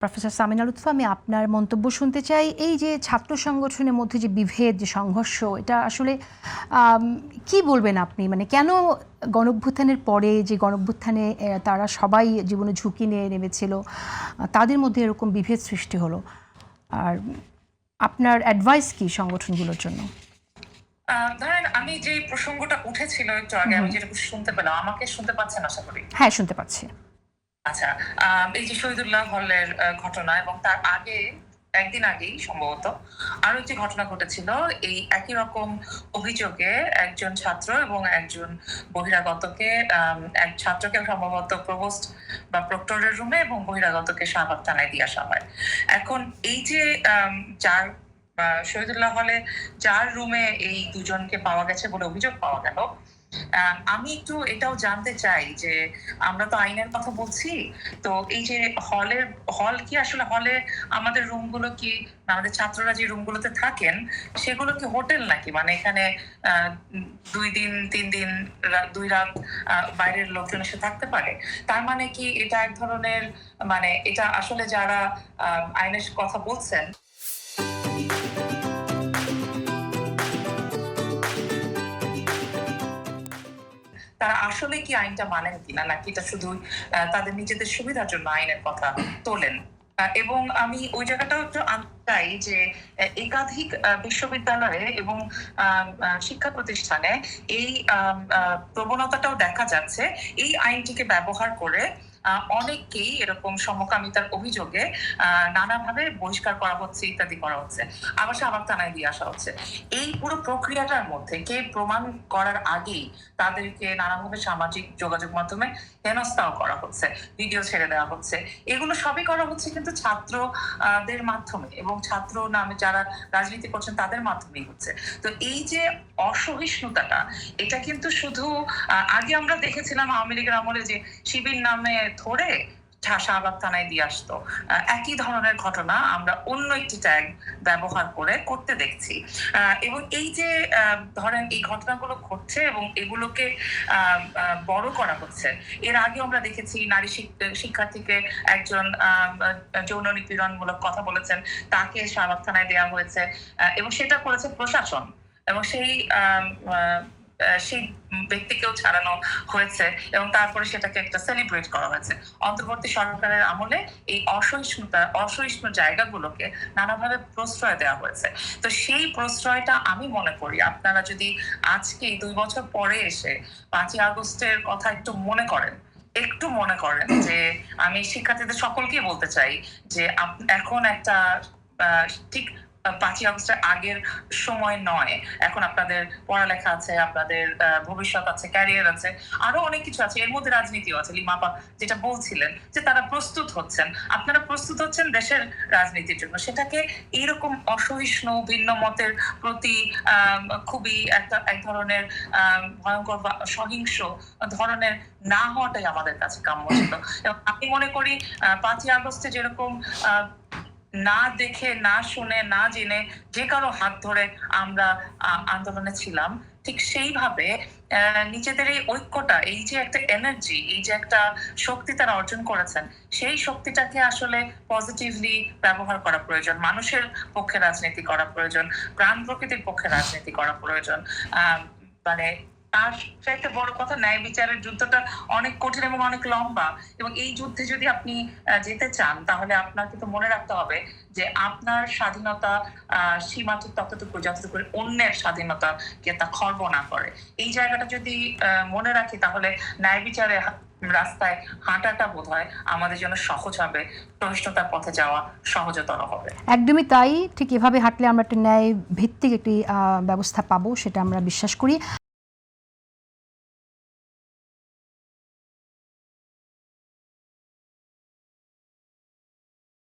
Professor Samina Lutfa, আমি আপনার মন্তব্য শুনতে চাই। এই যে ছাত্র সংগঠনের মধ্যে যে বিভেদ, যে সংঘর্ষ, এটা আসলে কি বলবেন আপনি? মানে কেন গণঅভ্যুত্থানের পরে যে গণঅভ্যুত্থানে তারা সবাই জীবনে ঝুঁকি নিয়ে নেমেছিল, তাদের মধ্যে এরকম বিভেদ সৃষ্টি হলো? আর আপনার অ্যাডভাইস কি সংগঠনগুলোর জন্য? ধরেন আমি যে প্রসঙ্গটা উঠেছিল একটু আগে, আমি যেটা শুনতে পেলাম, আমাকে শুনতে পাচ্ছেন আশা করি? হ্যাঁ, শুনতে পাচ্ছি। আচ্ছা, এই যে শহীদুল্লাহ হলের ঘটনা এবং তার আগে একদিন আগেই সম্ভবত আরো একটি ঘটনা ঘটেছিল। এই একই রকম অভিযোগে একজন ছাত্র এবং একজন বহিরাগতকে, এক ছাত্রকে সম্ভবত প্রভোস্ট বা প্রক্টরের রুমে এবং বহিরাগতকে শাহবাগ থানায় দিয়ে আসা হয়। এখন এই যে যার শহীদুল্লাহ হলে যার রুমে এই দুজনকে পাওয়া গেছে বলে অভিযোগ পাওয়া গেল, আমি একটু এটাও জানতে চাই যে আমরা তো আইনের কথা বলছি, তো এই যে হল কি আসলে হলে আমাদের রুমগুলো কি, আমাদের ছাত্ররা যে রুমগুলোতে থাকেন সেগুলো কি হোটেল নাকি? মানে এখানে 2 দিন 3 দিন 2 রাত বাইরের লোকজন এসে থাকতে পারে? তার মানে কি এটা এক ধরনের, মানে এটা আসলে যারা আইনের কথা বলছেন তারা আসলে কি আইনটা মানেন কিনা, নাকি এটা শুধু তাদের নিজেদের সুবিধার জন্য আইনের কথা তোলেন? এবং আমি ওই জায়গাটাও একটু আনতে চাই যে একাধিক বিশ্ববিদ্যালয়ে এবং শিক্ষা প্রতিষ্ঠানে এই প্রবণতাটাও দেখা যাচ্ছে। এই আইনটিকে ব্যবহার করে অনেককেই এরকম সমকামিতার অভিযোগে নানাভাবে বহিষ্কার করা হচ্ছে, ইত্যাদি করা হচ্ছে, আবার শাহবাগ থানায় দিয়ে আসা হচ্ছে। এই পুরো প্রক্রিয়াটার মধ্যে কে প্রমাণ করার আগেই তাদেরকে নানাভাবে সামাজিক যোগাযোগ মাধ্যমে হেনস্থাও করা হচ্ছে, ভিডিও ছেড়ে দেওয়া হচ্ছে। এগুলো সবই করা হচ্ছে কিন্তু ছাত্রদের মাধ্যমে এবং ছাত্র নামে যারা রাজনীতি করছেন তাদের মাধ্যমেই হচ্ছে। তো এই যে অসহিষ্ণুতাটা, এটা কিন্তু শুধু আগে আমরা দেখেছিলাম আওয়ামী লীগের আমলে যে শিবির নামে ধরে শাহবাগ থানায় দিয়ে আসতো, একই ধরনের ঘটনা আমরা অন্য একটি ট্যাগ ব্যবহার করে করতে দেখছি। এবং এই যে ধরেন এই ঘটনাগুলো ঘটছে এবং এগুলোকে বড় করা হচ্ছে। এর আগে আমরা দেখেছি নারী শিক্ষার্থীকে একজন যৌন নিপীড়নমূলক কথা বলেছেন, তাকে শাহবাগ থানায় দেওয়া হয়েছে এবং সেটা করেছে প্রশাসন, এবং সেই ব্যক্তিকেও ছাড়ানো হয়েছে এবং তারপরে সেটাকে একটা সেলিব্রেট করা হয়েছে। অন্তর্বর্তী সরকারের আমলে এই অসহিষ্ণু জায়গাগুলোকে নানাভাবে প্রশ্রয় দেওয়া হয়েছে। তো সেই প্রশ্রয়টা আমি মনে করি আপনারা যদি আজকে 2 বছর পরে এসে 5ই আগস্টের কথা একটু মনে করেন যে আমি শিক্ষার্থীদের সকলকেই বলতে চাই যে এখন একটা ঠিক 5ই আগস্টের আগের সময় নয়। এখন আপনাদের পড়ালেখা আছে, আপনাদের ভবিষ্যৎ আছে, ক্যারিয়ার আছে, আরো অনেক কিছু আছে, এর মধ্যে রাজনীতিও আছে। লিমাপা যেটা বলছিলেন যে তারা প্রস্তুত হচ্ছেন, আপনারা প্রস্তুত হচ্ছেন দেশের রাজনীতির জন্য, সেটাকে এইরকম অসহিষ্ণু ভিন্ন মতের প্রতি খুবই এক ধরনের ভয়ঙ্কর বা সহিংস ধরনের না হওয়াটাই আমাদের কাছে কাম্য ছিল। এবং আমি মনে করি 5ই আগস্টে যেরকম না দেখে, না শুনে, না জেনে যে কারো হাত ধরে আমরা আন্দোলনে ছিলাম, ঠিক সেইভাবে নিজেদের এই ঐক্যটা, এই যে একটা এনার্জি, এই যে একটা শক্তি তারা অর্জন করেছেন, সেই শক্তিটাকে আসলে পজিটিভলি ব্যবহার করা প্রয়োজন। মানুষের পক্ষে রাজনীতি করা প্রয়োজন, প্রাণ প্রকৃতির পক্ষে রাজনীতি করা প্রয়োজন। মানে আর একটা বড় কথা, ন্যায় বিচারের যুদ্ধটা অনেক কঠিন এবং অনেক লম্বা, এবং এই যুদ্ধে যদি আপনি যেতে চান তাহলে আপনার কিন্তু মনে রাখতে হবে যে আপনার স্বাধীনতা সীমাবদ্ধ ততটুকু যতটুকু অন্যের স্বাধীনতাকে তা খর্ব না করে। এই জায়গাটা যদি মনে রাখি তাহলে ন্যায় বিচারে রাস্তায় হাঁটাটা বোধহয় আমাদের জন্য সহজ হবে, সহিষ্ণুতার পথে যাওয়া সহজতর হবে। একদমই তাই। ঠিক এভাবে হাঁটলে আমরা একটা ন্যায় ভিত্তিক একটি ব্যবস্থা পাবো, সেটা আমরা বিশ্বাস করি।